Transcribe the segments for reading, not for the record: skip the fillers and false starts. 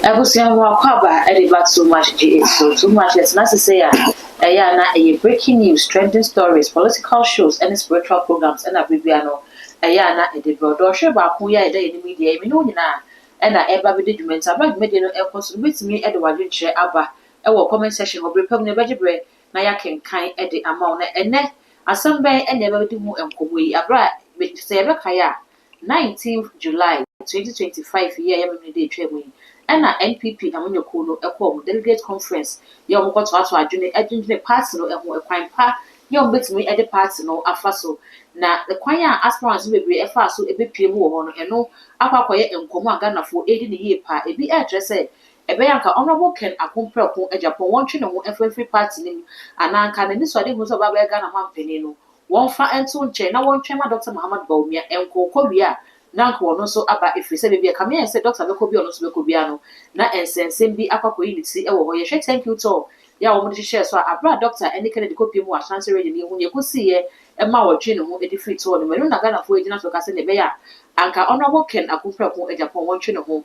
Ebusia Mwakaba, back so much so much as necessary. Ayana, breaking news, trending stories, political shows, and spiritual programs, and a Bibiano. Ayana, a debrodor, Bakuya, in the media, Minuna, and I ever did mental mediano airports with me, Edward Wincher, Abba, our comment session of Republic Vegetable, Nayakin kind at the amount, and net, as some bay and never do more and Kumi, a brat, with Sarah Kaya, 19th July 2025 year, every day training. Ɛna NPP na monyo ko no ɛkɔ delegate conference yɛ ɔmo kɔto ato adwene party no ɛho ɛkwan pa yɛ ɔmo betumi ɛde party no afa so na ɛkwan a aspirants bebree ɛfa so ɛbɛpie mu wɔ hɔ no ɛno akɔkɔyɛ nkɔmɔ a Ghanafoɔ ɛdi ne yie pa ebi ɛkyerɛ sɛ ɛbɛyɛ anka honorable Ken Akompreko Japan wɔntwe ne ho ɛfɛfiri party no mu ananka ne nisɔde ho sɛ ɔbɛbɛyɛ Ghana man panin no wɔmfa ɛnto nkyɛn na wɔntwe ma Dr. Muhammad Bawumia ɛnkɔkɔ wie a nanka wono so aba efrise bebia kamia say Dr. Bekobi ono so Bekobia no na ensensem bi akwakoyi ni ti ewo ho ye hwe thank you to ya wo mo de share so abra doctor eni kene de kopie mu ashanse ready ni hu ne kosi ye e ma wotwe ne ho edi free to no menu na Ghana fo ejina so kase ne be ya anka honorable Ken Akompreko Japan wotwe ne ho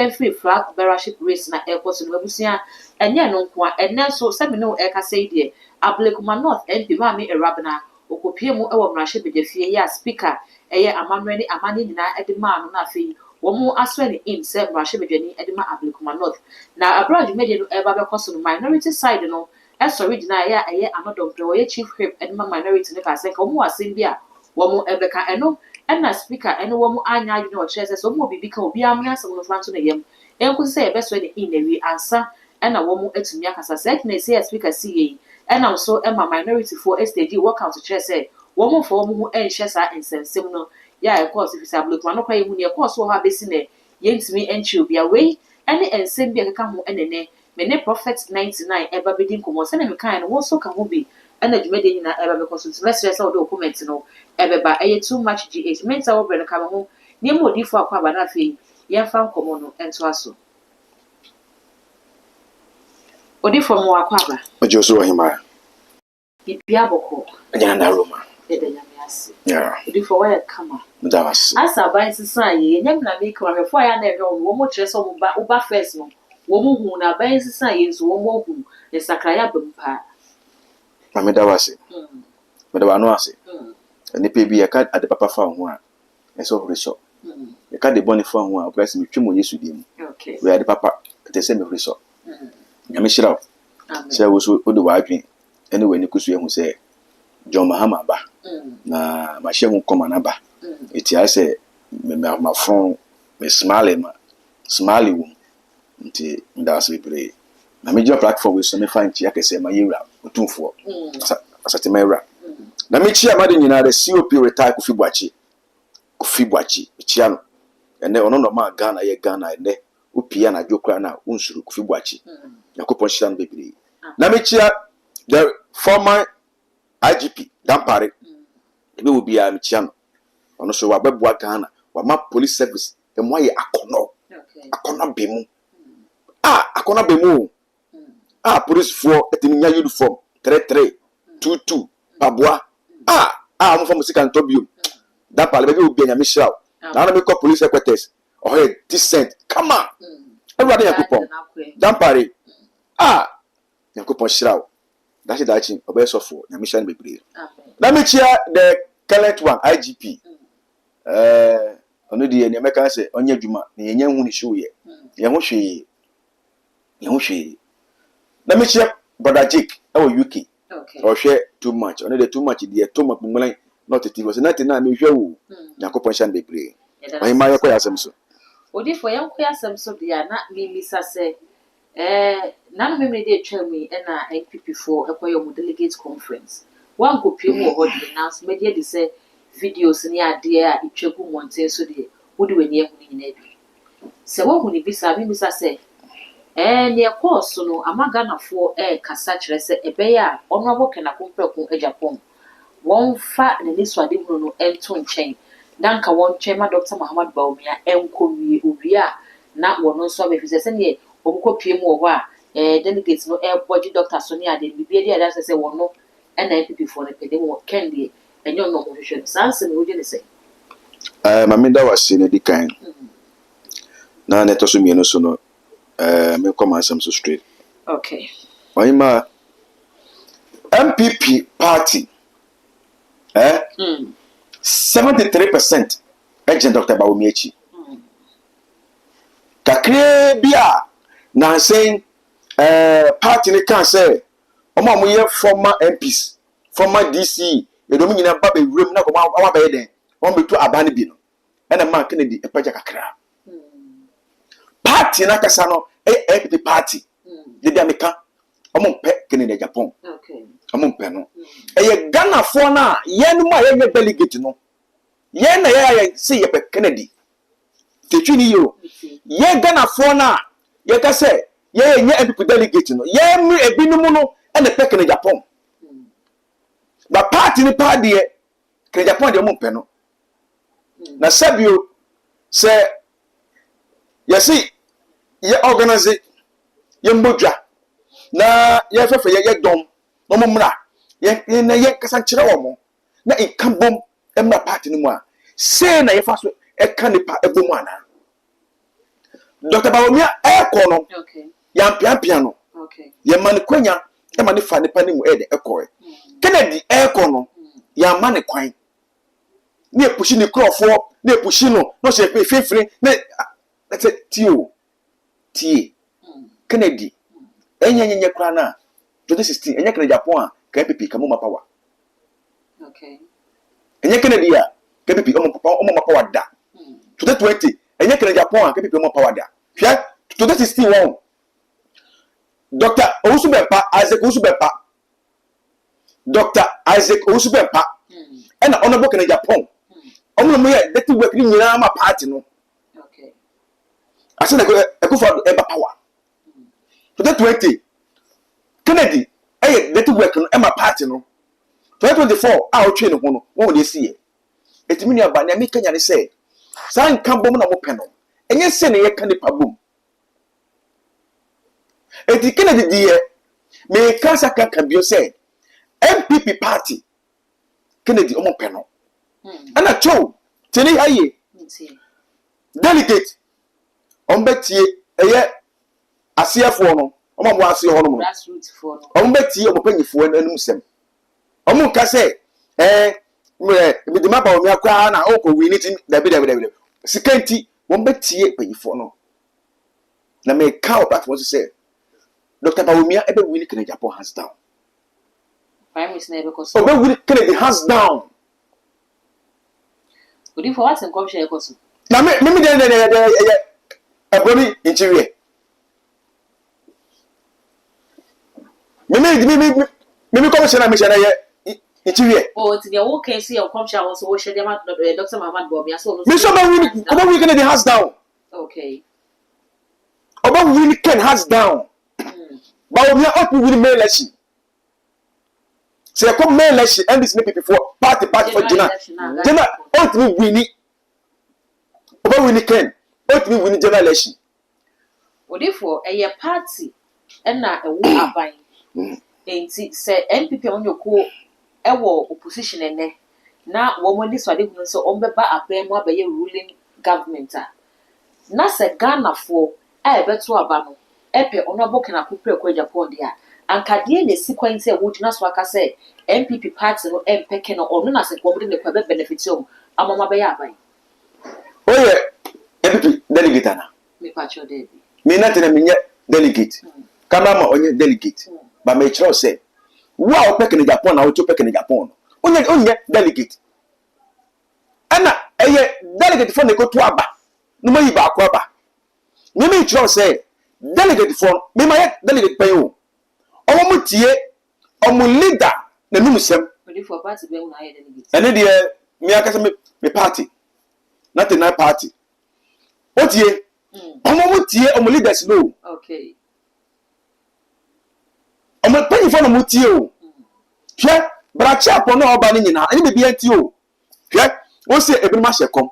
free flag bearership race na airport no abusia enye no nko a enne so se me no e kase de Ablekuma North MP ma me erabna okopie mu ewo mrahye bedefie ya speaker eye amanwe ni amani nyina ede ma no na afei wo mu aswe ni in se mrahye bedwani ede ma Ablekuma North na abroad media no eba be koso no minority side no sorry dina ya eye anodompe wo ye chief whip ede ma minority ne ka se ka wo mu asem bi a wo mu ebeka eno na speaker eno wo mu anya adwene o kire se so mu obibi ka obi amya asem no fanto na yam enku se ebe so ni in na wi ansa na wo mu atumi akasa se na se speaker si yi ena so ema minority for stage workout to kire se wo mu fo wo mu enhye sa ensensem no ya e course if Ablekuma no kwa hu ne course wo ha besi ne yentimi enchi obi awei ene ensem bi akeka ho enene me ne prophet 99 eba bedi nkomo se ne me kan no wo so ka ho bi ena dwumade nyina eba be koso semester se wo do comment no ebeba eye too much gh mental wo bre no ka ho ne mo odifo akwa ba na afei ye fa nkomo no ento aso odifo mo akwa ba ojo so wahima bibia boko anya na Roma yeah. Before I come, as I buy society, and na make a before I know one more dress on Uba first. No, woman who na buy society is one more who is a crab bumper. Mamma was it. But I know I say, and the baby a cat at the papa found one. I saw the shop. The cat the bonny found one, bless me, 2 more years with him. Okay, we had the papa at the same resort. I miss it out. So I was with the wiping. Anyway, you could see him say, John Mahama ba na ma hye ho koma na ba eti I say me phone me smile wo nti ndas bebre na me job platform we so me find chia kese ma yewra otumfo asate ma yewra na me chia ma de nyina de COP retire Kofi Boakye chia no ene ono no ma Ghana ye Ghana ene opia na dwokra na unsuru Kofi Boakye yakopon hia no bebre na me chia the former IGP Dampare ebe will be a michiano. Ono so wa beboa Ghana wa ma police service e mo ye akono bemu akono bemu police for etiminya uniform 3322 baboa mo for musika ntobium Dampare be will be anya mishraw na na me call police headquarters oh decent come on everybody yakupon Dampare yakupon shraw that's it. That's obey for na mission be brave. Let me cheer the current one IGP. Ono the American say onye adwuma na yenye hu ni show ye. Ye ho hwe. Let me cheer brother Jake our UK. Okay. Or share too much. Ono the too much the too much mulan not it was nothing na me hwe wo. Yakopon shan be brave. Oyi ma yakọ yasem so. Odi for yakọ yasem so dia na me misa say none of me did tell me and NPP for a delegate conference. One go pay more announce media they say videos near dear it check one say so they would do near winning. So what would it be saving Mr. say? Near course so no I'm gonna for a cassach a bear honorable Ken Akompreko Japan. One fat and this one didn't know Anton chain. Danka one chairman Dr. Muhammad Bawumia Enkomi Ubia not one no so if he says any omukopie mu ho delegates no budget Dr. Sonia de bibia dey say won no na NPP for the pede mo kende enyo no mo hwehwe sanse me wo je say mamenda wase ne dikan na neto so mienu so no me come answer so straight. Okay. Oyima MPP party 73% agent Dr. Bawumia Akyi. Kakre bia na saying party ne kan say omo ye former MPs, former DC, e do nyina ba be wurem na ko ma ba ye den. Won betu abane bi no. E na man Kennedy e paja kakra. Party na kasa no MPP party. De bia meka omo pe Kennedy Japan. Okay. Omo pe no. E Ghana for na ye no ma ye delegate no. Ye na ye say ye pe Kennedy. Tetwini yo. Ye Ghana for na ye ka say ye MPP delegate no. Ye mi ebinumu no e na pe Kennedy Japan. Ba party ni party e Kennedy Japan de omo pe no. Na sabio say ye see ye organize ye mbodwa na ye fefe ye dom no momra ye na ye kasa kire wo mo na ikambom emra party ni mu a say na ye fa so e ka ni pa ebom ana Dr. Bawumia ko no Okay. ya mpiapia no Okay. ye man kwanya e man fa ni pa ni mu e de ekoe Kennedy ko no ya man kwan ni epushi ni crofo ni epushi no no se fefere na let's say tie Kennedy enyenye kra na 2016 enye Kennedy Japan a KPP kamuma power. Okay. Enye Kennedy a KPP omo power da 2020 enye Kennedy Japan a KPP omo power da hwe 2016 won Dr. Isaac Owusu-Bempah and honorable Kennedy Japan omo mo ye dirty work ni nyina ma party no. Okay. Asa na Akufo-Addo eba power 2020 Kennedy dirty work no ema party no 2024 a o twe ne ho no won dey see e etimi ni aba na me kanya ne say san kan bom na mo pe no enye se ne ye kan pa bom eti Kennedy die me kansa kan bio say MPP party Kennedy omo pe no ana cho tini haye delegate ombetie eye asiafo no omo mo ase ho no Grassroots for no. ombetie omo panyifo anum sem omo ka say me de maba omi akwa na okọ wini ti dabi sikanti ombetie panyifo no na me ka platform say Dr. Bawumia ebe wini Kennedy Japan hands down. Prime Minister na because Obe wini Kennedy hands down. Odi for what come share because Na me de eboni interior. Me come share na me share ye interior. oh it's the whole case here come share also we share them Dr. Muhammad Bawumia so Me so obe wini Kennedy hands down. okay. Obe wini Ken hands down. Bawumia up wini me election. Say come me election and this people for party for Jina ultimately wini oba wini Ken ultimately wini general election Odi for a party na ewo aban enti say MPP onyoko ewo opposition ene na wo mo ni swade gun so ombeba aban mu abaye ruling government a na say Ghana for e beto aba no epe onobo kana kupre kwa Japan dia ankade na sequence e wo gyina so aka say MPP party no empeke no ono na se ko de ne kwa benefit o amama be ya aban oye MPP delegate na me pacho dey me na tena me delegate kama ma onye delegate ba me chiro say wa o peke ne Japan na o to peke ne Japan onye delegate ana eye delegate for ne ko to aba no ma yi ba akwa aba me chiro say delegate for me ma delegate pay o omo mutie omo leader na num sem Odi for party be na delegate ene de me akasa me party not in that party what ye omo mutie omo leaders no okay omo penny for no mutie o hwe brachi apon na oba ni nyina ani be anti o hwe won say ebi ma hyekom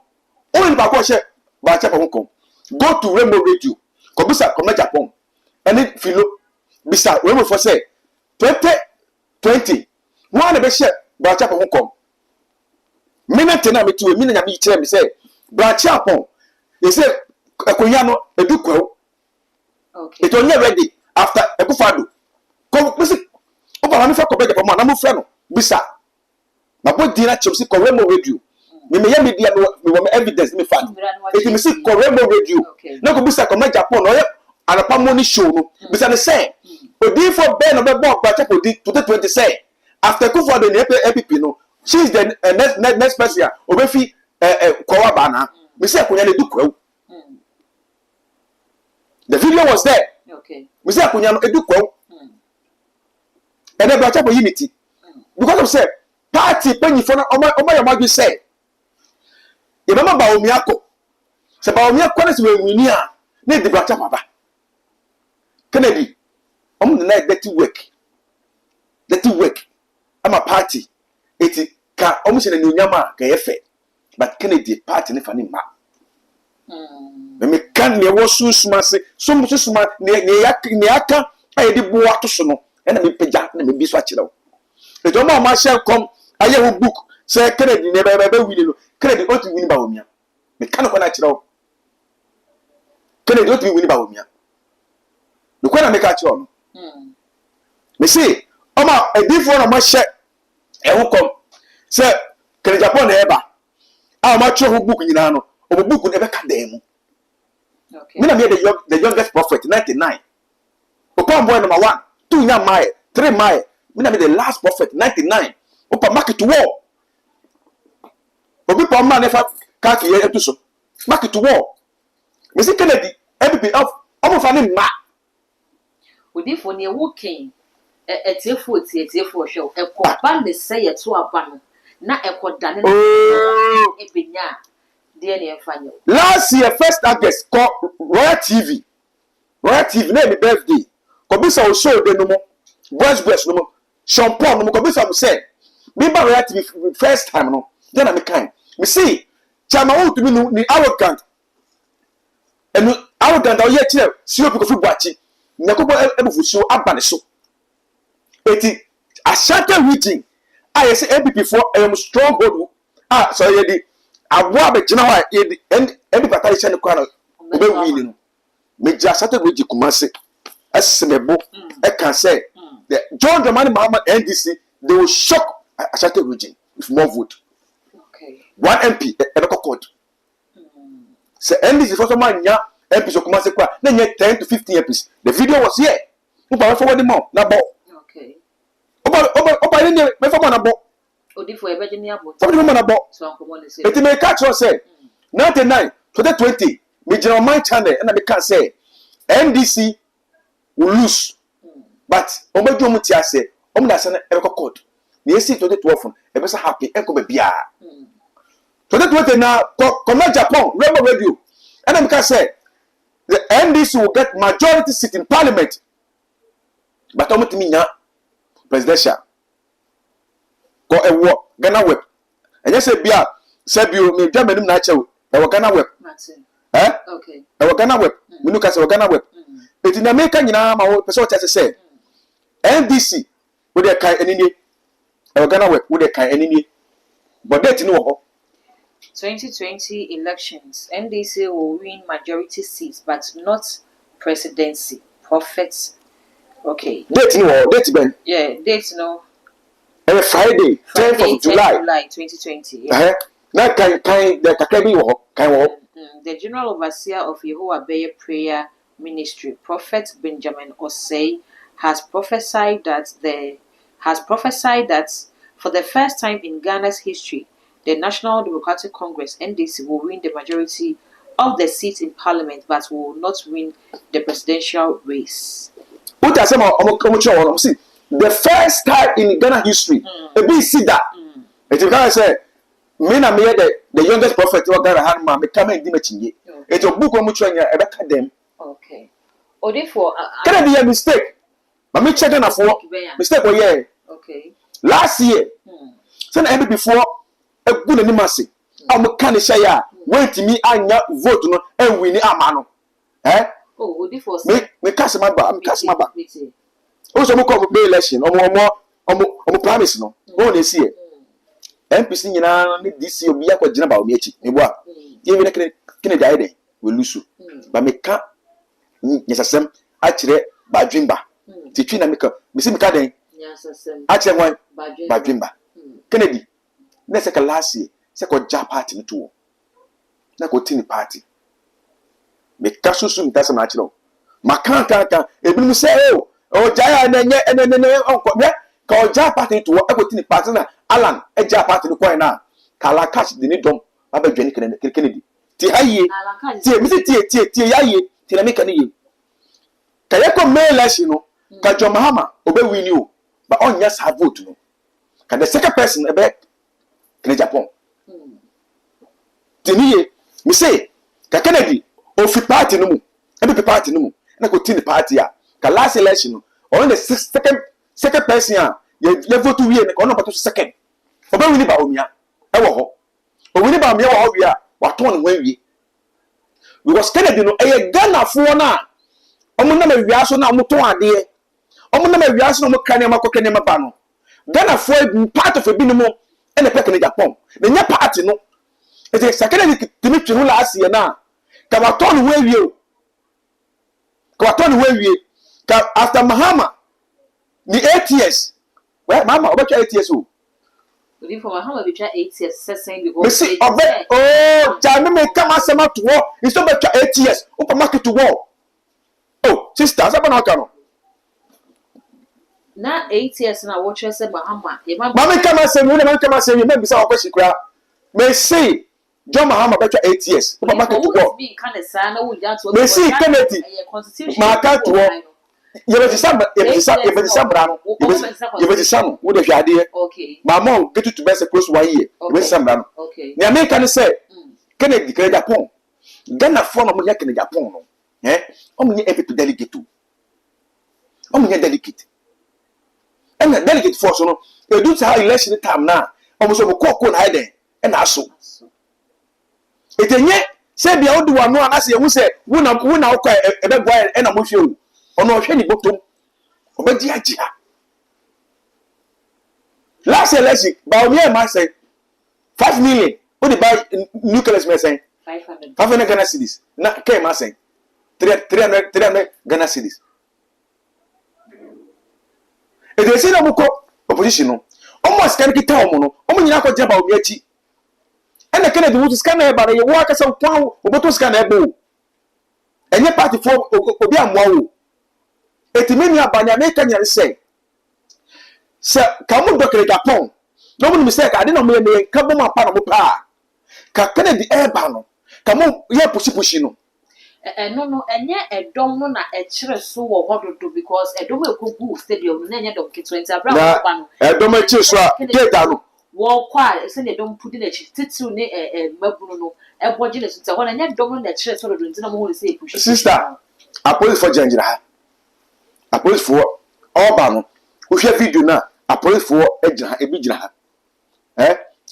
o ni ba ko hye brachi apon kom go to Rainbow Radio ko bisa ko Japan ani filo bisa we mo for say 2020 one na be hye brachi apon kom minute na metu mi na nyame kire me say brachi apon e say akonya no edukwa Okay. It was not ready after Ekufado. Come, listen. Opa, I'm for Quebec. I'm a friend. Bisa. My boy Dina Chelsea Corremo radio. Me media me evidence me fan. It me see Corremo radio. No go bisa come Japan no and a money show no. Bisa the same. Odi for Ben of the board but check odi 2020 say after Ekufado the EPP no. She is the next person. Obefi Kwawa Bana. Me say Akunya le do. The video was there. Okay. We say Akunya no edu kwa. And then for unity. Because of say party penny for Oma Yamagi say. You remember Baomiako. Say Baomiako is when we near need the Bracha Papa. Kennedy. The night that you work. That you work. I'm a party. It can almost in a new yama kayefe. But Kennedy party ne fani ma. Me kan ne wo susuma se so mu susuma ne aka ayi di bo ato so no e na me pagya na me bi so akire wo e to ma share come aye wo book say Kennedy ne be wini no Kennedy o ti wini ba wo mia me kan ko na akire wo Kennedy o ti wini ba wo mia no ko na me ka akire wo me say o ma e di fo na ma share e wo come say Kennedy Japan na e ba a ma cho wo book nyina no o book ne be ka dem mu. Okay. Me na me the youngest prophet 99. Upon boy number 1, 2 young mile, 3 mile. Me na me the last prophet 99. Opa market to war. Obi pa man never ka ki e to so. Market to war. Me see Kennedy EPP of omo fa ne ma. Odi fo ne wo ken etiefo show. E ko ba ne say e to aba no. Na e ko dane na e benya. Last year, first August, called Royal TV. Royal TV, name me birthday. Kobisa will show the no more. Breast no more. Shampoo no more. Kobisa will say, "Remember Royal TV first time no." Then I'm kind. Me see, chama who to me ni arrogant. And arrogant au yet here. See you because you watch it. Nakobo ebu show abane so. Eti Ashanti region. I say MPP for stronghold. Sorry the. Abua be jina wa endi patari chane kwa na obe wini no meja Ashanti region Kumasi esemebo e can say the John Dramani Mahama NDC they will shock Ashanti region with more vote. Okay. 1 MP e be court. Say NDC for some nya MP so Kumasi kwa na nya 10 to 15 MPs. The video was here. Upa forward more na bo. Okay. Opa ni me for na bo. Odi for Virginia bo. Somebody na bo. So uncle say. It may catch us say 99 2020 me general my channel and I can say NDC will lose. But omojo mu ti ase omo na say e court. Na esi 2012 e be so happy e ko be bia. 2020 na come Japan Rainbow Radio. And I can say the NDC will get majority seat in parliament. But omo ti nya presidential. Ko ewo Ghana web. Enye se bia se bio me dwa manim na achew ewo Ghana web. Okay. Ewo Ghana web. Minu ka se ewo Ghana web. Eti na America nyina ma wo pese o tese se NDC wo de kai enini ewo Ghana web wo de kai enini. But date no ho. 2020 elections NDC will win majority seats but not presidency. Prophets. Okay. Date no ho, date ben. Yeah, date no. Friday 10th of July 2020. Yeah. Na kan the kakabi wo kan wo. The General Overseer of Yehovah Beye Prayer Ministry, Prophet Benjamin Osei, has prophesied that for the first time in Ghana's history, the National Democratic Congress (NDC) will win the majority of the seats in Parliament, but will not win the presidential race. What I say, the first time in Ghana history, a big sida. It is Ghana say, me na me the youngest prophet of Ghana had ma me come in dimechinye. It a book on which one you ever them. Okay. Or therefore, can it be a mistake? But me checking a for mistake or yeah. Okay. Last year, send every before a good animasi. I'm a can share. Wait to me and vote no and win amano. Eh? Oh, therefore, me cast my back. I'm casting my back. Also, mo come be election. Omo promise no. Go na see. MPC nyina ne DC obi akogina ba omi echi. Me boa. Even kene die dey we lose. But me ka nyesasem achire badwimba titwi na meka misi meka den achire wan badwimba Kennedy na se ka last year se ko ja party to na ko tini party me kasusu mtasa na achire makanka ebinu se o jaya na nye enene onko be ka o ja party to e ko tini party na Alan e ja party no coin na kala cash de ni dom aba dwani Kennedy ti haye ti mi ti yaye ti na meka ni ye ka yeko election no ka John Mahama obe win you but on yes have vote no ka the second person ebe Kennedy Japan tiniye mi say ka Kennedy o fi party no mu ebe party no mu na ko tini party a ka last election no on the second person a ye vote wie ne ko no pato second obe win ba omia e wo ho o win ba omia wo ho wi a wa ton no wie because Kennedy no e Ghana fo na omo na mawia so na omo to ade omo na mawia so na omo kane makokane mapa no Ghana fo part of ebi no mo e na peke ne Japan na nya party no e say sakene timi twi ho last year na ka waton ho awie o ka waton ho awie ka after Mahama ni 8 years we mama obetwa 8 years o we for Mahama be twa 8 years saying because see obe oh jame me kama sema to wo is obetwa 8 years opa market to wo. Oh, sister, saba na kano. Na 8 years na watch say Mahama. Mama kama say me me bisa okoshi kura. Me say John Mahama betwa 8 years. Opa market to wo. Me say Kennedy. Ma ka to wo. Ye be samba brano. Ye be samba wo de hwade. Okay. Mama get to be close 1 year. Ye be samba brano. Okay. Ni America say Kennedy Japan. Ghana for no mo yak Kennedy Japan no. Omunye epic delegate. Omunye delegate. And the delegate force no, they do how election time now. Almost over cocoa na hide and aso. Etenye say bia odu wanu anase hu say wuna okwa ebegwa e na mo hwe o. Ono hwe ni boktom. Obedi agia. Last election, by me man say 5 million. What the buy nucleus me say 500 Ghana cedis. Na ke man say 300 Ghana cedis. E dey say na muko opposition no. Omo scan kita omo no. Omo nyina ko jeba obi achi. E na Kennedy wo scan na e ba na ye wo aka sa kwan oboto scan na e bo. Enye party for obi amwa wo. Etimeni abanya make nya say. Se kamu dokere Japan. No mo ni say ka ade na mo ye ka bo ma pa na mo pa. Ka Kennedy e ba no. Kamu ye pushi no. No, enye edom no na echire so wo hododo because edom ekogu stadium na enye dom ke 20 abra ko no edom echi so a data no wo kwa se ne dom pudi na echi titu ne mabunu no eboje le sunta ho na enye dom no na echire so dodo ntina mo ho se pushi sister a police for jangira ha a police for oba no wo hwe video na a police for ejira ha ebi jira ha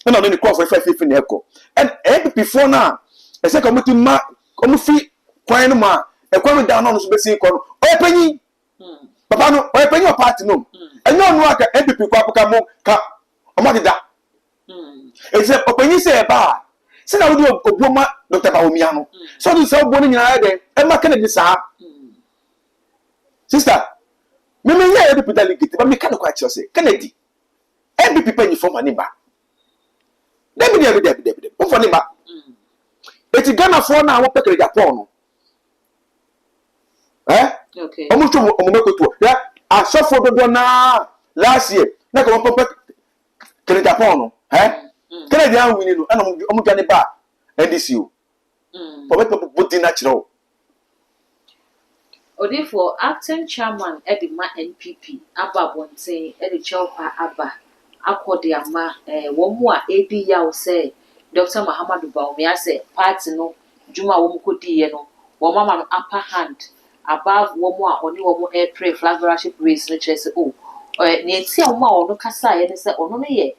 na no ni call for 550 na eko and before na e se committee ma komufi kwan no ma e kwan down no so be sin kon o panyi papa no o panyi o party no enyo no aka MPP kwa apaka mo ka omadida e se o panyi se ba se na wodi obuoma Dr. Bawumia no so do se obo no nyina de e ma Kennedy sa sister me ya MPP delegate ba me ka no kwa chi se Kennedy MPP panyi for mani ba debi o for ni ba eti Ghana for na wo pekere Japan no okay omucho omumekoto ya asofo dodo na last year na ko pop kere Japan no kere dia wini no na omudwane ba NDC o pop body na chiro odi for acting chairman edima NPP aba bonten edi chaupa aba akode ama wo mu a edi ya o say Dr. Mahamudu Bawumia say party no juma wo mu kodiye no wo mama no upper hand above wo mu a oni wo mu air pray flagship race no chese o ne ntia wo ma ono kasa ye ne say ono no ye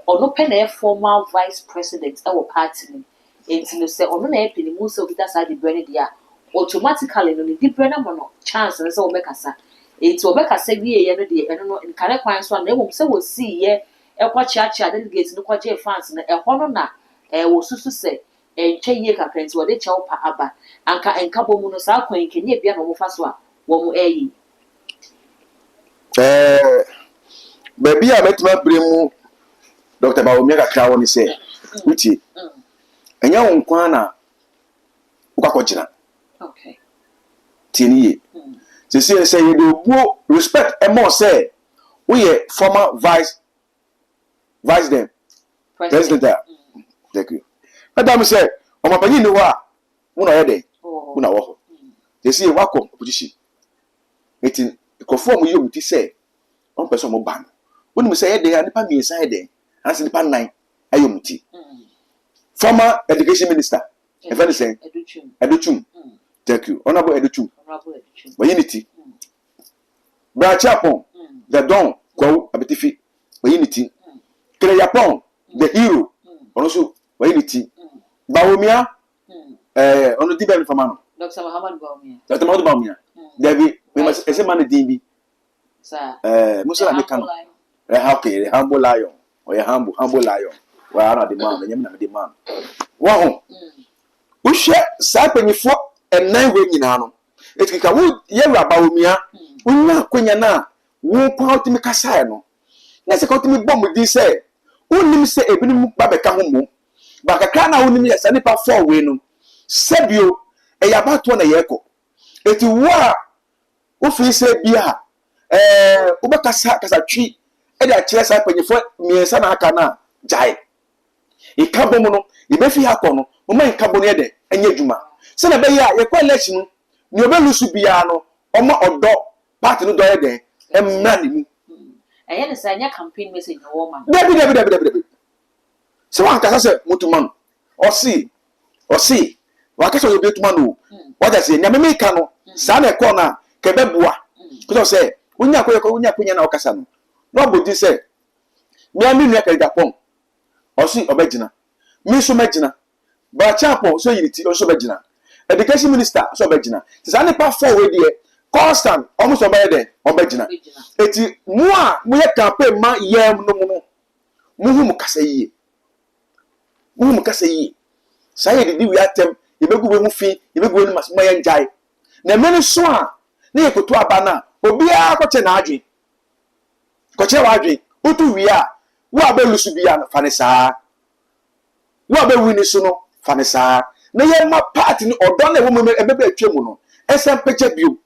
ono pe na former vice president e wo party ni enti no say ono na e pe ni mu so kita sa di brand dia automatically no di brand mo no chance ne say wo be kasa enti wo be kasa wie ye no de eno no nkare kwan so na e wo say wo si ye e kwa chia delegate no kwa je fans na e ho no na wo susu se enche ye kakra nti wo de chaupa aba anka bomu no sa kwan kenye bia no mo fa so a wo eyi baby a metuma bremu Dr. Bawumia kakra woni se utie enya won kwa na ukakogina okay tieniye say you do respect emo say we former vice them president thank you madam say o mapanyi ni ho a wo na yede wo na wo ho say wako opposition meeting ikofo mo yemuti say on person mo ban woni say yede ya nipa miensa yede anse nipa nan ayomuti former education minister even say Educhum thank you honorable Educhum unity Brachapon the don kwa abetifi unity Kele Yapon the hero also unity Bawumia ono di ben famano Dr. Muhammad Bawumia David we must ese man dimbi sir musala me kan okay humble lion or your humble lion wa ana the man nyam na the man wa ho wo hwe sa panyifo enan we nyina no etikika wo yewra Bawumia wonya kwanya na wo kwa otimi kasae no na se ka otimi bom di se wonim se ebinim ba beka ho mo ba kakra na wonim ya sane pa 4 we no sebio eyabato na yeko eti wo a wo fi se bia wo bekasa kasatwi e da kire sa panyifo miensa na aka na jai ikabo mu no ibefi akọ no wo man ikabo no yede anya dwuma se na be ya yekwa election ni obelusu bia no omo odo party no do yede emra ni mu eye ne sa nya campaign message no wo man debi se wan kasa se mutuman osi wakasa obi tuma no wada se nyame me ka no sa na ekọ na ke bebua ko se unya kwenya na okasa no no bodi se mi ami nua ka Japon osi obegina mi so megina Brachapon so yiti so begina education minister so begina sa ne pa 4 we de constant almost obegina eti mu a mu ye campaign ma yam no mu hu mu kasa yi sa ye di wi atem ibegu we mu fi ibegu we mas ma ye njai na meni so a na ye koto aba na obi a ko che na adwe ko che wa adwe otu wi a wo abelusu bia na fane saa wo abewini so no fane saa na ye ma party ni odo na wo mu ebebe atwemu no esem peche bio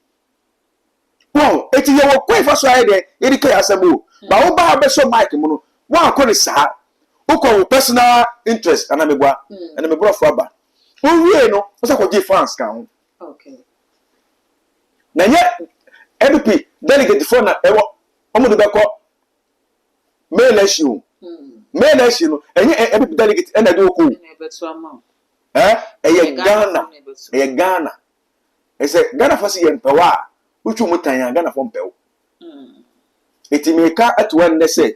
wow eti ye wo kwefa so ayede eri kai asabo ba wo ba be so mic mu no wo akọ ni saa wo personal interest ana megwa ana me brofo aba wo wie no wo sa ko gi fans kan ho okay na ye EDP delegate for na ewo omo de beko me election no enye EDP delegate ena de oku eye Ghana ese Ghana fasi ye mpewa uchu mutanya Ghana fo mpewo etimeka atwan ne se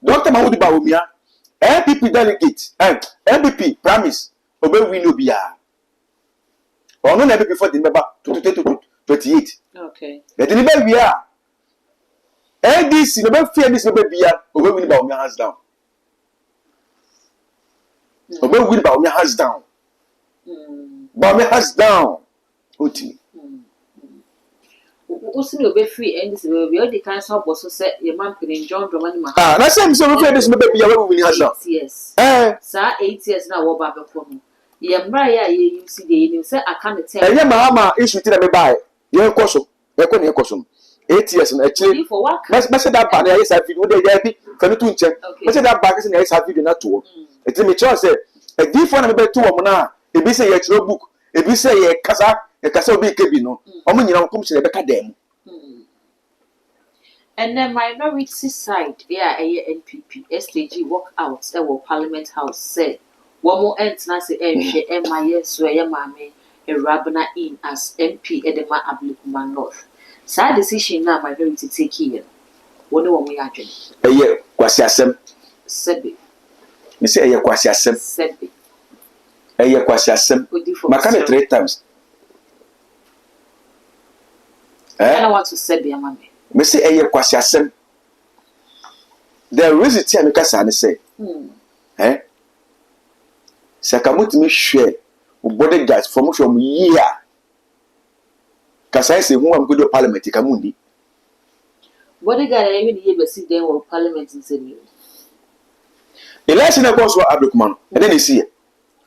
Dr. Mahmoud Bawumia MPP delegate MPP promise obe win obia ono na MPP for the member 28 okay but ni be wia ADC no be fear this no be bia obe win Bawumia hands down obe win Bawumia hands down Bawumia hands down oti usini obe free and this be all the kind of boss say your man pin John Dramani ma na say me so we this no be bia we win hands down yes sa 8 years na wo ba be ko no ye mra ya ye use dey ni say aka ne tell enye mama issue ti na me buy ye koso ye ko ne koso 8 years na actually me say that ba na ye sa video dey dey bi fa me tu nche me say that ba ke say na ye sa video na to it me sure say e di for na me be to wo na e bi say ye chiro book e bi say ye kasa obi kebi no omo nyina ko mche be ka dem and then minority side yeah NPP STG walk out e wo Parliament House say wo mo entina say ehwe emaye so ye maame Erabna in as MP Edema Ablikuma North sa decision na minority take here woni wo mo ya adwen eye kwasi asem sebe me say eye kwasi asem sebe eye kwasi asem makane 3 times I want to say be amame me say eye kwasi asem the reason ti ameka sa ne say sakamuti mi hwe bodyguards from year Kasa say who am go do parliament kamundi. Bodyguard even here be sit there or parliament in say. Election na go so Abdulkuman. And then you see.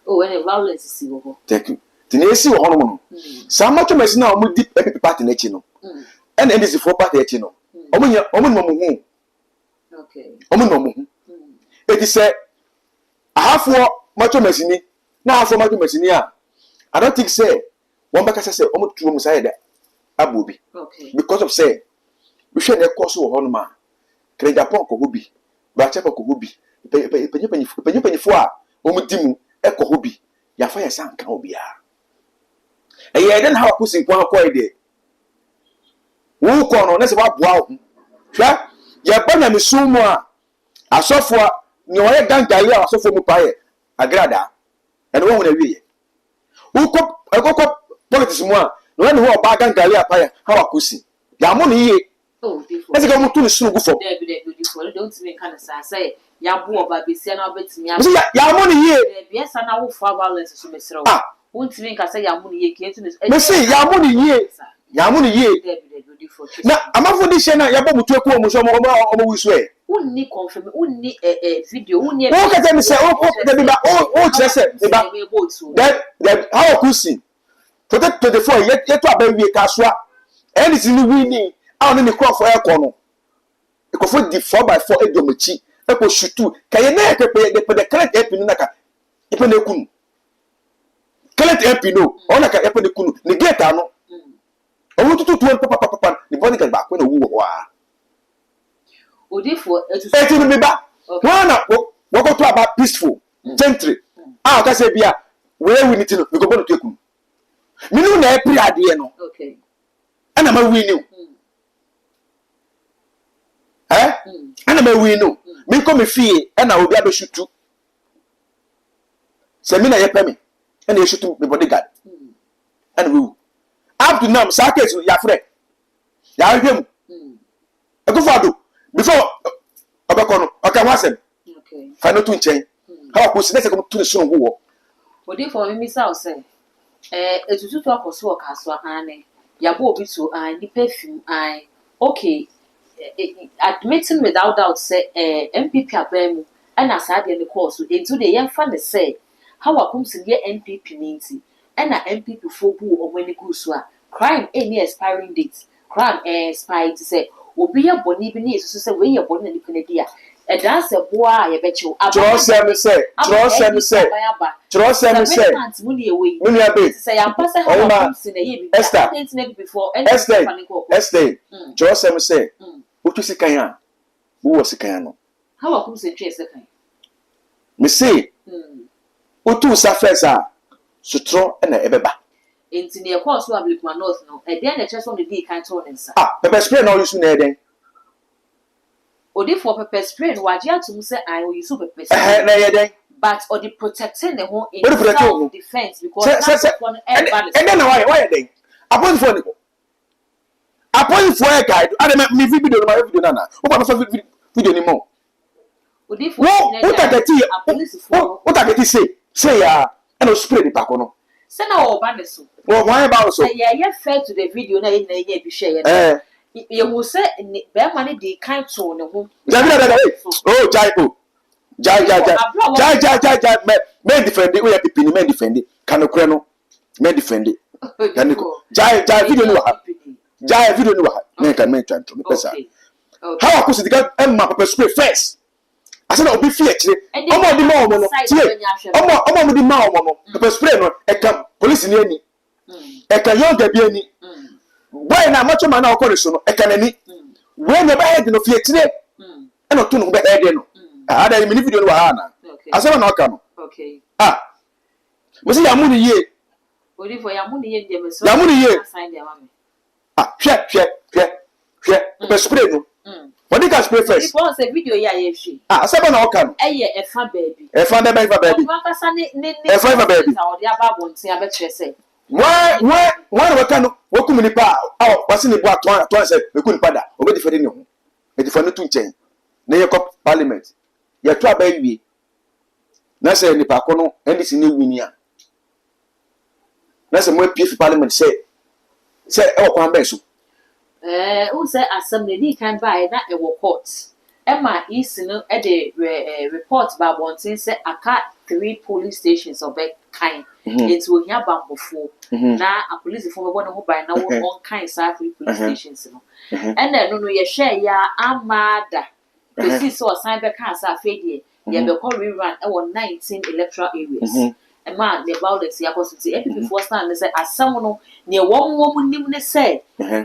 Oh, when a violence is see. Thank you. Tinesi wo hono no. Sa macho mesi na omo di epipi party na chi no. And NDC for party chi no. Omo no mo hu. Okay. Omo no mo hu. Eti say ahafo macho mesi ni na ahafo macho mesi ni a. I don't think say one back say omo tuwo mu say da abobi. Okay. Because of say we share the course wo hono ma. Kre Japan ko hobi. Ba chepa ko hobi. Penyi fo a omo di mu e ko hobi. Ya fa ya san kan obi a. Eye den ha kusin kwa kwa ide wo ko no na se wa boa wo hwa ya bana mi sumu a asofo a ni wo ye gangale a asofo mu pae agrada ene wo na wiye wo ko ekoko politics mu a no ne ho ba gangale a pae ha wa kusin ya mo ni ye oh before ese ga mo tu ni sunu gufo there before don't even kind of say ya bo oba be sia na obetimi ya mo ni ye be esa na wo for violence so mesro won't mean ka say ya mu ni ye ke ntu me say ya mo ni ye na amafo di she na ya bo mutu eku omo so omo wisu e unni confirm unni video unni o ka tell me say o be ba o chere say be ba that how kusi to 24 yet to abawie ka so a anything ni winning a on ni crop for e ko no e ko for di 4x4 edomachi e ko shutu ka ye na e pe the current ep no naka e pe na kunu current ep no ona ka e pe na kunu ni gate ano owo tutu papa ni body ka ba ko na wu wo a odifo etu ni ba wana wo ko to about peaceful gentry ah ka say bia we win it no we go born to ekunu minu na e pri ade no okay ana ma win no ana ma win no me ko me fie ana obi ado shutu se mi na ye pemi ana ye shutu me bodyguard ana we up to now sa case ya frɛ ya hwem ekufado before obekono oka wasem okay fa no tu nchen ha wa ko si nese ko tu ne so ngo wo odifo me misa o say etutu to akoso o kaso ane ya bo obi to an di perfume an okay admitting without doubt say MPP abemu and asade ne course into the yemfa ne say how akom si ye MPP ninti na MPP fo bu omani gu so a crime any expiring date crime expired say obi ye boni bi ne yesu say we ye boni na nipa na dia e dan se boa ye be chiw tro sem say muni abe say am pass how akom si na ye bi internet before Esther tro sem say utu sikan a wo sikan no how akom si twe sikan me say utu sa first a sutro na ebeba enti ne course so Ablikuma North no e dey na chese on the day kan to nsa pepper spray na use na eden odi for pepper spray no waje atum say I will use pepper spray na eden but or the protecting the home in self defense because that's one everybody and then why eden upon for ni upon for a guide and me video na video na o pa video ni mo odi for o taketi say ya and spray the back no say na o ba ne so why about so yeah fair to the video na na ye bi share ye wo say be ma ne dey kind to ne ho oh jai me defend we ya pipi ni me defend kan okre no me defend kan ko jai video ni wa jai video ni wa me kan me twanto me pesa how akusi diga emma papa spray first asana obi fi akire omo di ma omo no tie omo di ma omo no pepper spray no e kam police ni ani e kan yoga bi ani boy na macho man na okore so no e kan ani we na ba head no fi akire e no to no be head no ada mi ni video no wa ha na asana na oka no okay mo si ya mu ni ye odi for ya mu ni ye de me so ya mu ni ye sign de ma me hwe pepper spray no what did you spray first? Before say video ya ye hwe. Asaba na oka no. Eye efa baby. Efa na baby. Maka ne efa baby. Sa odi aba bontin abe kire say. Why waka no woku mi nipa wasi ni bo aton say woku nipa da obe defend ni ho. E defend tu nchen. Na ye kop parliament. Ye to aba wie. Na say nipa ko no NDC ni wini a. Na say mo pie fi parliament say say e kwa mbe so who say assembly di kan by na e wo court Emma is no e de report ba bontin say aka 3 police stations of kind it will hear bambofo na a police for bo no ho by na wo on kind sa 3 police stations no and then no ye share ya amada we so sign be kan sa afedie ye be call rerun e wo 19 electoral areas Emma the Baldex Yakosity EPP for stand say asam no ne wom nim ne say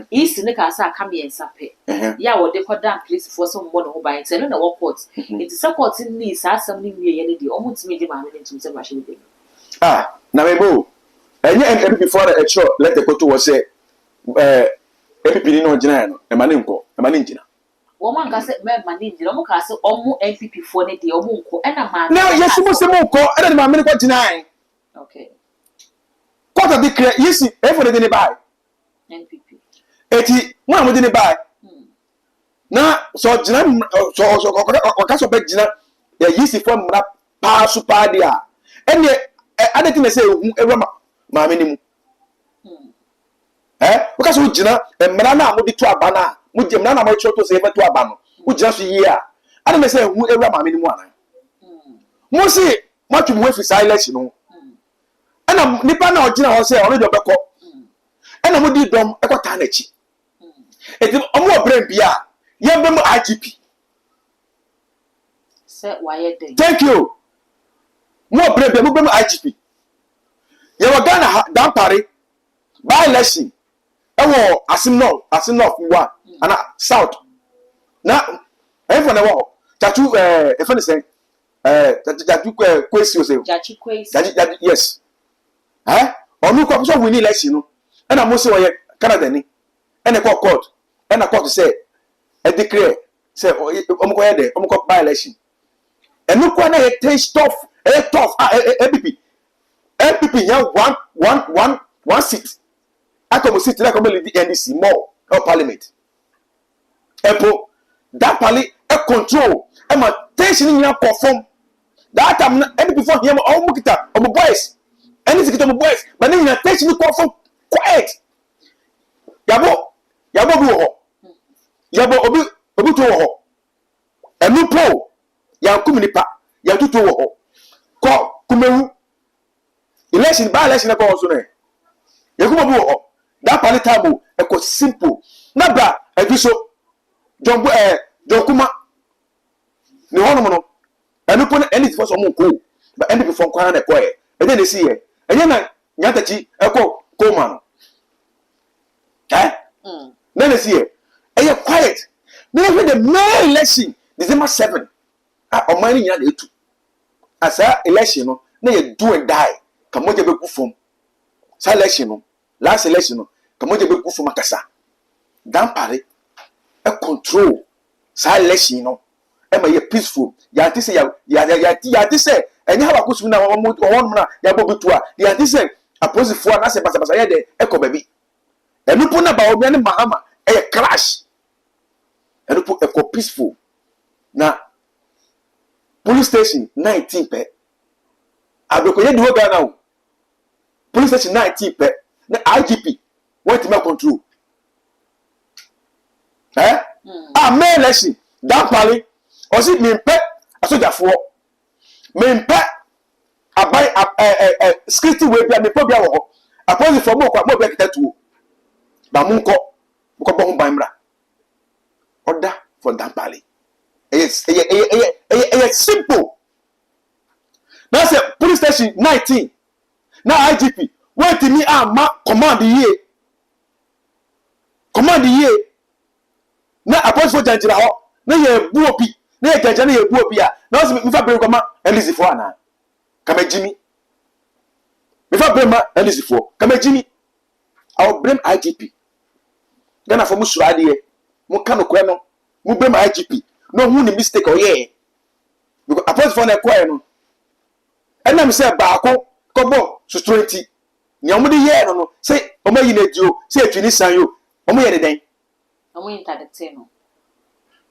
is ne ka sa come yen sape ya wo de kodan police for some mo no by say no na wo court it is support ni sa asam ni wie ye ne di omutimi di ma me ntum say machine de na mebo enye EPP for the actual let the koto was say EPP ni no gina no e ma ne ngina woman ka say me ma ne ngina mo ka say omu NPP for ne di omu nko e na ma na yesu mo se mo nko e na ma me ko gina okay court of declare yes e for the buy NPP eti mo am dey buy na so gina so ka so be gina ya yes for mra pa super dia ene adeti na say ehu ewa ma me ni mu o ka so gina mra na mo di to aba na mo je mra na mo cho to say be to aba no o gina so yi a ade me say ehu ewa ma me ni mu ana mo si mo twu mo fi silence no ana nipa na ogina ho say onu de obekọ ana mo di dom ekota na chi eti omo obran bia ye bem IGP say why dey thank you mo obran bia mo bem IGP ye wa Ghana dan pare by election ewo asimno wa ana south na efo na wo tatu efo ne say tatu kwesi o say jachi kwesi yes onu ko so win election no e na mo se wo ye Canada ni e na court e na court say e declare say omo ko ye de omo ko by election enu ko na ye taste tough MPP ya one seat akomo seat like omo lead NDC more or parliament epo that party e control e ma tension ni na perform that time MPP for him omo kita omo boys any secret omo boys but then na tension ni perform quiet yabo bi wo yabo obi to wo enu po ya kumnipa ya tutu wo ko kumewu election by election ko so ne ya kuma bi wo that party time e ko simple na bra ebiso jombo jokuma ni hono mo no enu po any for so mo ko but any before kwa na ko e dey na see e enye na nyatachi e ko ma no na see e quiet na the main election December 7 o man ni na etu asa election no na ye do and die kamoje be ku fom sa election no last election no kamoje be ku fom akasa dan pare e control sa election no e ma ye peaceful ya ti say ya ti say enya ba ku sum na won na ya bobitu a ya ti say aposifo na se basa ye de e ko baby enupo na ba obi ne mahama e crash enupo e ko peaceful na police station 19 pe abeko ye diwo Ghana o police station 19 pe na IGP want to make control main election that pali o si mi pe asojafo mi pe abai security we bia mi po bia wo appoint for mo bia kitatu ba munko bo ban order for that pali yes simple now say police station 19 now IGP wait me ma command here na appoint for janjira ho na ye buopi na ye janjira na ye buopi a na so me fa bre ko ma elisi fo ana kama jimi me fa bre ma elisi fo kama jimi I will blame IGP Ghana for musura de mo ka no ko no mo blame IGP no who ni mistake o ye because apart from na ko no enam say baako ko bo sustrenti nyam de ye no say o ma yi na dio say atwini san yo o mo ye de den o mo interdicte no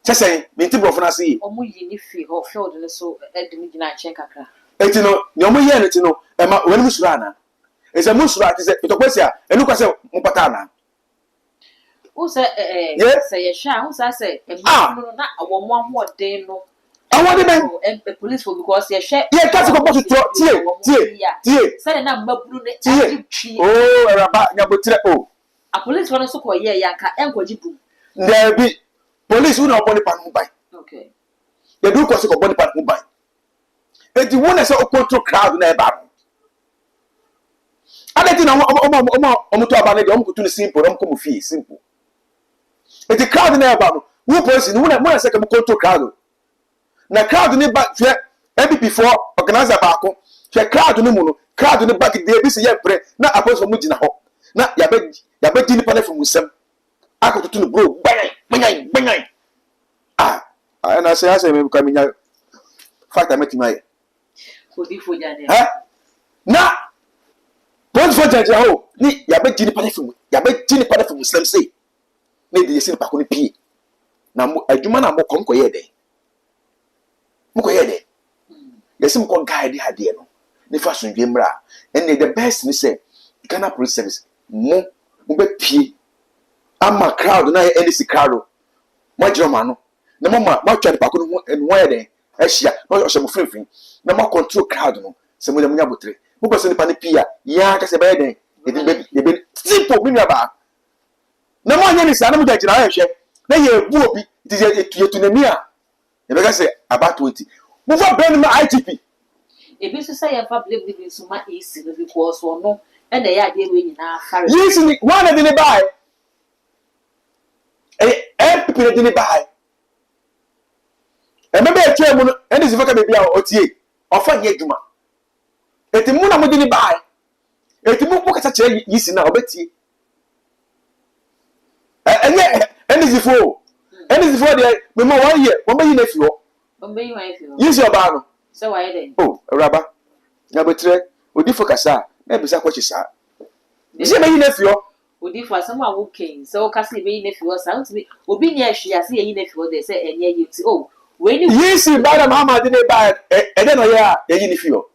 say me nti brofo na say o mo yi ni fi ho field ne so e de ni gina chen kakra eti no nyam ye no ti no e ma wani musura na e say musura ti say to kwesi a enu kwa say mo pata na who say say sha who say e no na awon mo ahoden no awon police for because ye share ye ka se ko bosu tie say na mbaburu ne oh eraba nyabotire oh a police for no so ko ye yanka enkoji bu there be police who no body pan mu bai okay they do ko se ko body pan mu bai e di wona se o control crowd na e ba adeti na omo to aba na de omo kutu ni simple omo ko mu fee simple e di crowd na e ba no wo police ni wona se ka mu control crowd na crowd ni ba hwe ebi before organizer ba ko hwe crowd ni mu no crowd ni back dey bi se ye pre na apostle mu gina ho na ya be gini pa na fu musem akotutu no bro banyan na say asa me ka minya factor metima ye odi fojane na bon fojane ho ni ya be gini pa na fu musem say na de yesin pa ko ni pie na adwuma na mo kom ko ye den muko ye de yesim ko guide hade no ne fa so ndwemra and the best ni say Ghana Police Service mo be pie ama crowd na NDC crowd mo jiro no na mo twa de pako no ho ye de ehia no o se mo frefin na mo control crowd no se mo nya botre mo ko se ni pa ne pia ya ka se be de e be simple mi nua ba na mo nya ni sa na mo jira ya hwe na ye bu obi ti ye tunani a e be ka se about 20 mo fa brand ma IGP e bi so say ya fa blame the so ma easy because no e na ya de we nyina fare yes ni one of the buy people dey buy e me be twa mu no eni si faka bebia otie ofa nye adwuma eti mu na mo dey buy eti mu kasa kire yisi na obetie enye eni si fo dey me mo 1 year wo be yi na fi ho yisi oba no so why then oh raba na betre odi fo kasa na bisa kwa chisa yisi be yi na fi ho odi fo asama wo ken so kasa be yi na fi ho sa ntimi obi nya hwe ase yi na fi ho dey say enye yi ti oh we ni yisi bada mama dey buy e dey no ya yi ni fi ho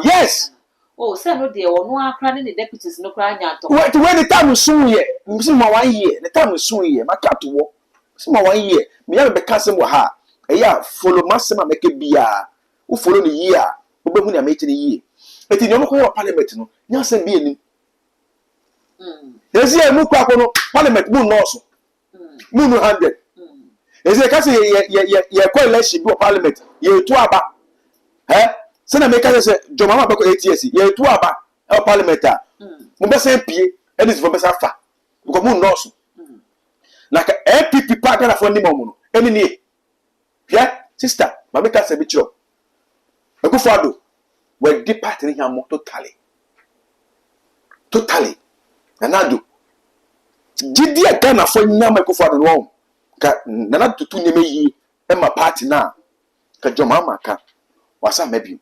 yes oh say no dey ono akra ne deputies no kra nya to when the time soon ye msi ma 1 year the time soon ye ma ka to wo msi ma 1 year me ya be ka sem wo ha e ya follow masema make bia wo follow ni year wo be hu na make ni year eti ni omko yo parliament no nya sem bi enim ezi e mu kwa ko no parliament mu no so mu no 100 ezi ka se ye ko election bi parliament ye tu aba se na me ka se jomama ba ko ATS ye tu aba e parliament a mo be se pie e dis fo be sa fa ko mu no so na ka APP pa ka na fo ni mo no eni ni hia sister ma me ka se bi chiro Akufo-Addo we di party ni hamo totally Nana-Addo gidi aga na fo nyama Akufo-Addo no ka Nana-Addo tutu nyeme yi e ma party na ka jomama ka wasa mabi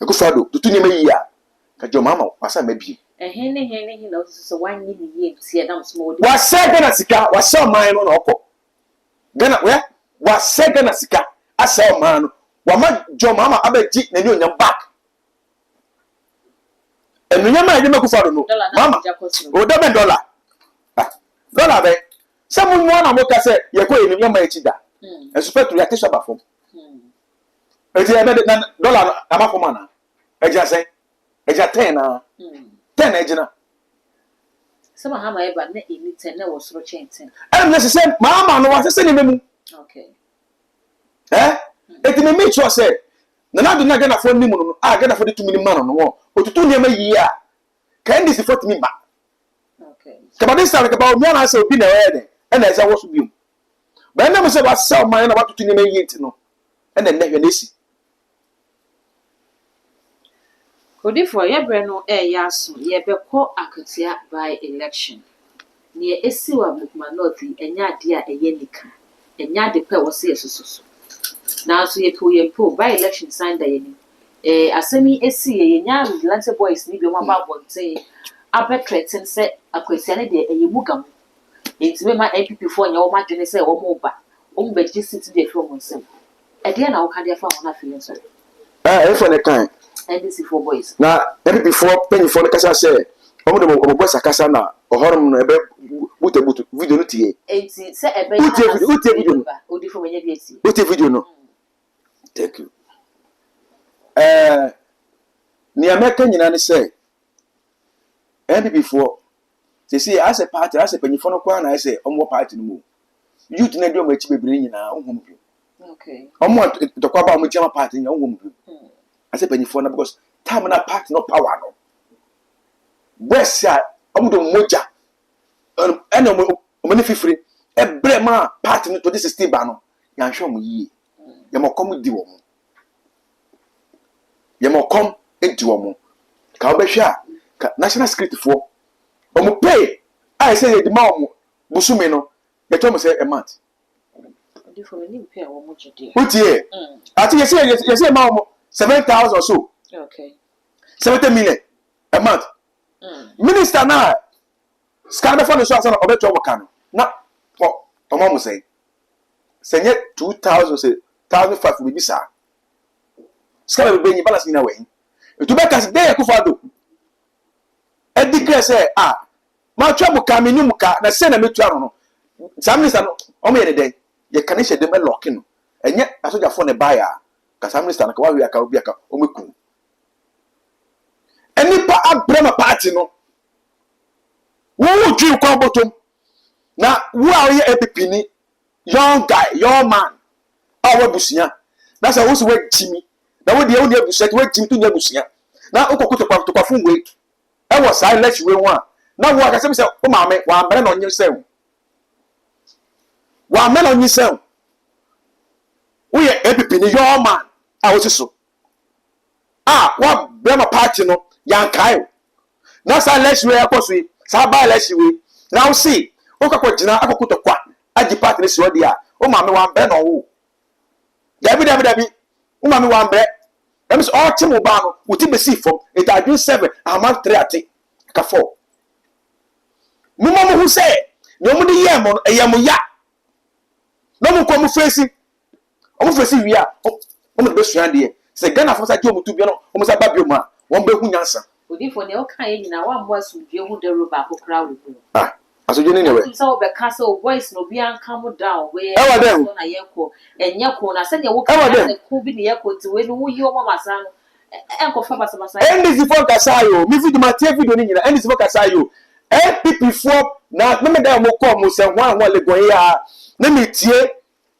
Akufo-Addo tutu nyeme yi a ka jomama wasa mabi hene na so wanyi ni ye tie na small wasa Ghana sika wasa man no na okọ Ghana we wasa Ghana sika asa man no wama jomama abeji na ni onyam back enunyama ede Akufo-Addo no mama o da ben dollar be some mo na mo ka se ye ko enunyama echi da expect ya kesha ba fom eti e be dollar ama fom ana eja se eja 10 na 10 ejina sama hama eba na eni 10 na wo soro chen 10 em na se mama no wa se ni memu okay eti me make sure say Nana-Addo na Ghana fo ni mu no Ghana fo de tumini man no otutu ni ma yi a ka ndi si fo timi ba okay ka ba dis time ka ba o mo na se obi na e de e na esa wo so biom ba na mo se ba sa man na ba tutu ni ma yi nti no e na hwe na esi Odifo ye bre no ya aso ye beko akatia by election ne esi wa Bukuma North enya ade a eye nika enya ade pe wo se esososo na so ye po by election sign da ye ni asemi esi ye nya vigilante boys ni bi mo ba bonte abetretin se akwasia ne de eye mugam enti be ma APP fo nya wo ma dwene se wo mo ba wo mo be ji city de fo mo nsem e de na wo ka de fa ho na fi nso e fo ne kan NDC for boys na every before penny for the kasa say omo de omo boss akasa na ohorom no ebe butu video no tie enti se ebe utie video odi fo menye bi esi utie video no thank you ni ameka nyina ne say before they say as a party as a penifo no kwa na say omo party no mu youth na di omo achi bebre nyina ohom bi okay omo to kwa ba omo chama party nya ohom bi as a penifo na because time na party no power no west ya omo do moja ene omo ne fifiri ebre ma party no 2016 ba no ya hwe omo yie ya mokom di wo mo ya mokom edi wo mo ka obehwe a national security for omo pay I say the mom busume no they told me say a month odi fo ni pay wo mo jide utie ati you say mom 7,000 or so okay 70 million a month minister na scan for the so say obeto wo kan na omo mo say 2000 say 1,500 we bisa scan be benyi balance ni na we to be cast dey akufado e declare say ma twa muka menu muka na se na metu aro no sam minister no omo ye ne den ye kan hye dem lock no enye asoja fo ne baya ka sam minister na ka wa wi aka obi aka omeku enipa abrama party no wo twi kwa bottom na wo a ye epipini young guy young man awa busia na say wo so wa jimi na wo de wo de busia wo jimi to nya busia na ukokuto kwa funwe e wo sai let we one na wo aka se o ma me wa mbere na onye sew wa me na onye sew wo ye epipi ni your man a wo so wa brema party no yan kai na sai let we akoso yi sa ba let we na wo see o ka kwagina akokuto kwa agi party ni so dia o ma me wa mbere na wo dabi o ma me wa mbere em so all team ba no wo ti be see from it are 7 amount 3 ati ka 4 mumo hu say no mu de ye mo eyam ya no mu ko mu face wi a o mu be sua de se Ghana for sa je o mu tu bi no o mu sa ba bi o ma won be hu nyansa odi fo ne o kan ye nyina wa mo asudie hu de roba ko kra wo bu asudie ni ne we so be ka so voice no bi an calm down we na ye ko enye ko na se ne wo ka na ko bi ne ye ko ti we no wo yi o mama sa no enko fa basa endisi for kasayo mi video ma tie video ni nyina endisi for kasayo PP4 na me da mo ko mo se hwan le goya na me tie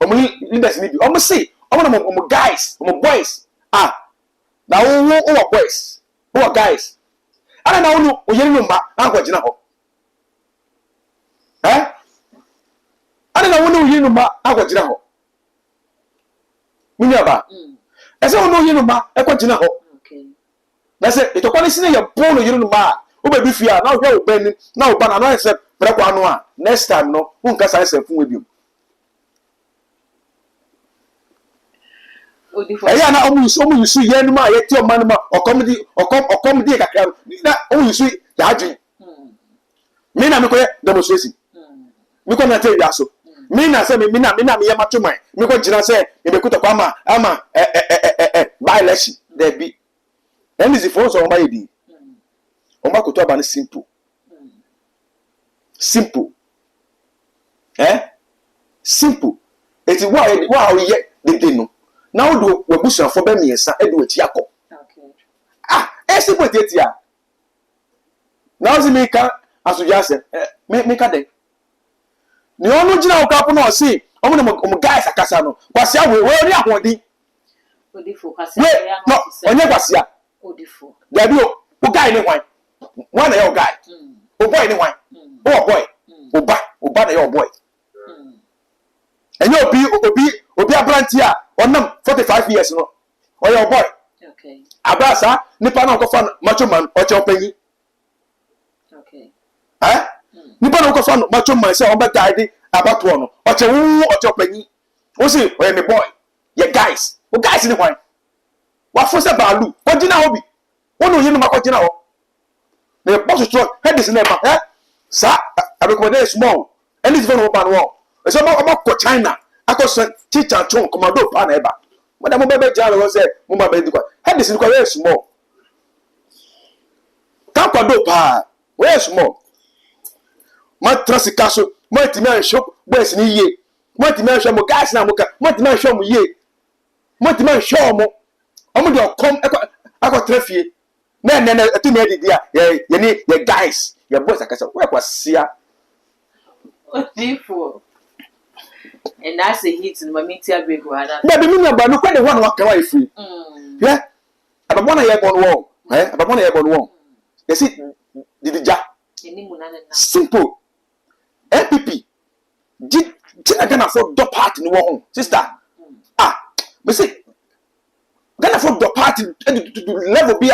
omo leaders ni bi omo say omo na mo guys omo boys na wo boys wo guys ana na wo o yeri numba an ko gina ho ana na wo no yeri numba an ko gina ho munya ba ese wo no yeri numba e ko gina ho na se itokwa sine ye bolo yeri numba o be bi fia na o hwe o ben na o ba na se preko anu a next time no won ka sai se fun we bi eya na omu yusu ye nu ma ye ti o man ma okomdi kakra na omu yusu ya adwen mi na me ko demonstration mi ko na te ya so mi na se mi na me ye matoman mi ko jina se e be kuta kwa ama by election there be and is for so o ma ye di o ma ko to aba na simple simple eti wa ye de no na wo do wabusu afo ba miensa e do ati akọ simple tetia na o si mi ka asoja se mi ka de ni onu gina o ka po no si o mo guys akasa no kwase awe we ori ahodi odifo kwase ya no onye kwase a odifo dabi o guy ni wan na your guy o boy ni wan o boy o ba na your boy enye obi abranti a onam 45 years no o your boy okay abasa nipa na ko fa macho man o che opanyi okay nipa na ko fa macho man say on be guide abato no o che opanyi o si o me boy ye guys o guys ni wan wa fo se balu ko gina ho bi wonu yin ma ko gina ho the boss truck head is never sa abekode small and this one open wall so mo ko China akoso teacher chon commando pa na eba mo da mo bebe jara wo say mo ma be di kwa head is very small ka kwado pa Where small? My Trasicaso, Mighty Man shop, where's in ye? Mighty Man show gas now, Mighty Man show me ye. Mighty Man show mo. I'm going to come. I got treffy. No, I think you need your guys, your boys. I can say, where was Sia? What do you for? And that's a hit in my media big one. Never mean about look when they want to walk away free. Yeah, about 1 year on wall. About 1 year on wall. You see, the job simple. MPP did I can afford the part in the wall, sister. But see, can afford the part to level be.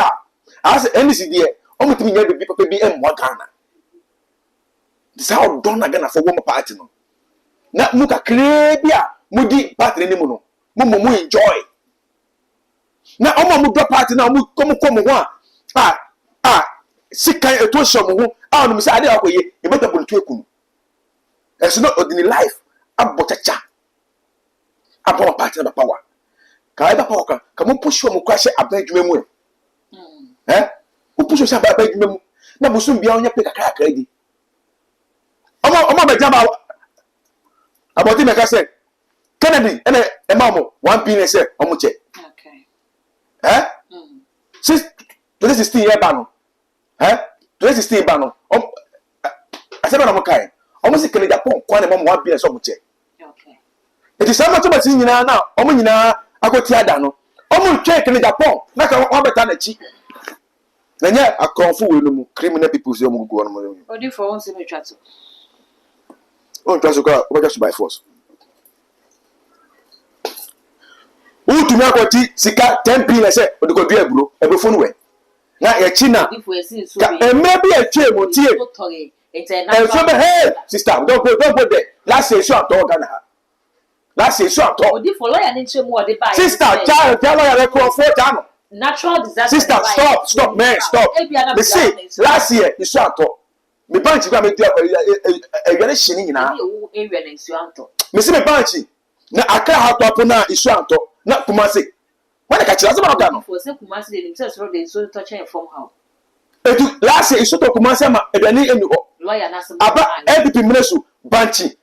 I say, anything there, only to me, the people be in Ghana. This is how done again for one party. Na muka krebia mudi party ni mu no mo enjoy na omo mu do party na mu komo ho sika eto so mo ho no mi say ade akoye e beta bontu ekunu it's not ordinary life abochacha abo party na power ka e ba power ka mo push mo kwa she abadwuma mu o push she abadwuma mu na busum bia onya pe kakra di omo be jaba about him, I said, Kennedy, and a mamma, 1 penny, said, Omuche. Okay. Since this is still here, Bano. This is still Bano. I said, I'm okay. Almost a Canada pong, 1 penny, so much. Okay. It is so much about seeing now, Omina, I got Tiadano. Omu check Canada pong, like a Wabatanachi. Then, yeah, I call for criminal people who go on. What do you for once in the chat? Oh, just by force. Who to make what sika 10 p. I say, but go be a bro, every phone way. Now, a china, and maybe a chain will tear. And from the head, sister, don't go there. Last year, short dog, last year, short dog. Sister, child, tell her I call 4 channel. Natural disaster. Sister, stop, man, stop. You see, last year, you short dog. Me banchi kwa me dia ewele shini nyina area na isu anto me se me banchi na aka ha to apona isu anto na Kumasi wana ka chira zama no for say Kumasi dey themselves so dey so touch and from how etu last year isu to Kumasi ma edani enu ho lawyer na se aba LDP minister banchi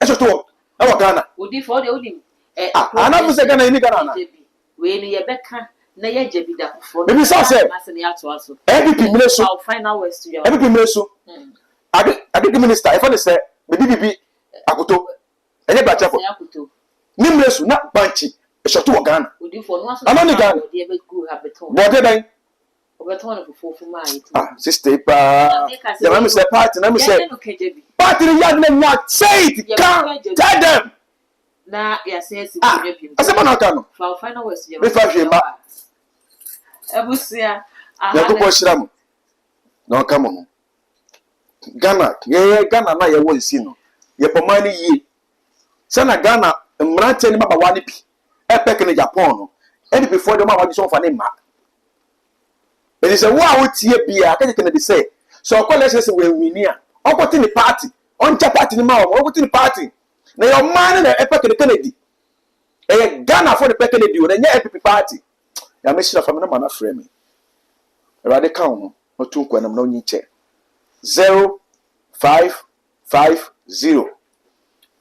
eso to e wa Ghana odi for dey odi ana fu se Ghana ni Ghana na we ni ye beka na ye jebi da for maybe so say LDP minister final words to your LDP minister ade the minister if I say bibi akoto enye ba chafo ni minister na banchi e shoto wa Ghana odi for no aso ana ni Ghana dey be go habeton bo dey dan obeton for ma it sister pa the me say party na me say party ni ya na say it can tell them na ya say si jebi asema na ka no final words to your me fa hwe ma ebusia ya ko bo shiram na ka mo Ghana Ghana na ye won si no ye pomani yi sana Ghana mrante ni baba wani pi epek ni Japan no and before the man wa so fa ni ma it is a wa wotie bia ka je dey say so call let's say we win here okoti ni party on cha party ni ma okoti ni party na your man na epek ni Kennedy Ghana for the Kennedy na nya EPP party ya me shira fa me na ma na frame me erade kan no otu kwa na nyi che 0550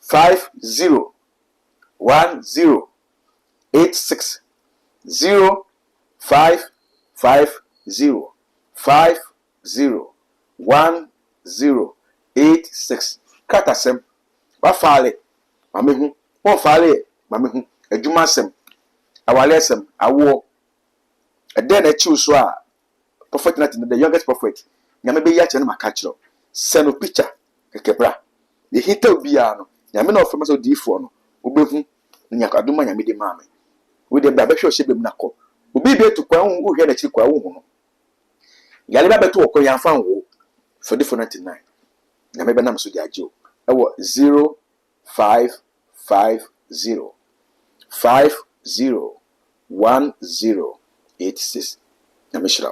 50 1086 0550 50 1086 katasem ba faale mamehu won faale mamehu adwuma sem awale sem awo eden na chi so a prophet not the youngest prophet nyame be ya che na makachiro send picture kekebra the hitter bia no nyame na ofema so difo no obehu nyakaduma nyame de maame we de ba hwe ohye bem nako obi be to kwa hu hwe na chi kwa hu no yale ba beto okọ yan fan wo for the 99 nyame be nam so di agio e wo 0550 50 1086 nyame shira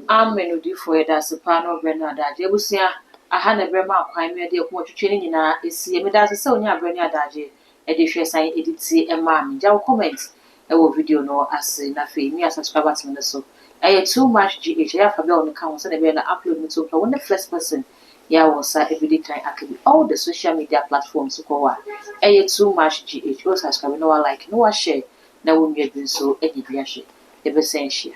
amen odi fo eda sepa no Bernard ade ebusia aha na brema akwan me de ko twetwe ni nyina esi e me da se onya abrani adaje e de hwe san editi e ma me jaw comment e wo video no ase na fe mi subscribers me so too much GH. Yeah, for on the count, and then upload it to one the first person. Yeah, was every time I can all the social media platforms to go. Too much GH. You subscribe, no like, no share. Now we are doing so any share. The best share.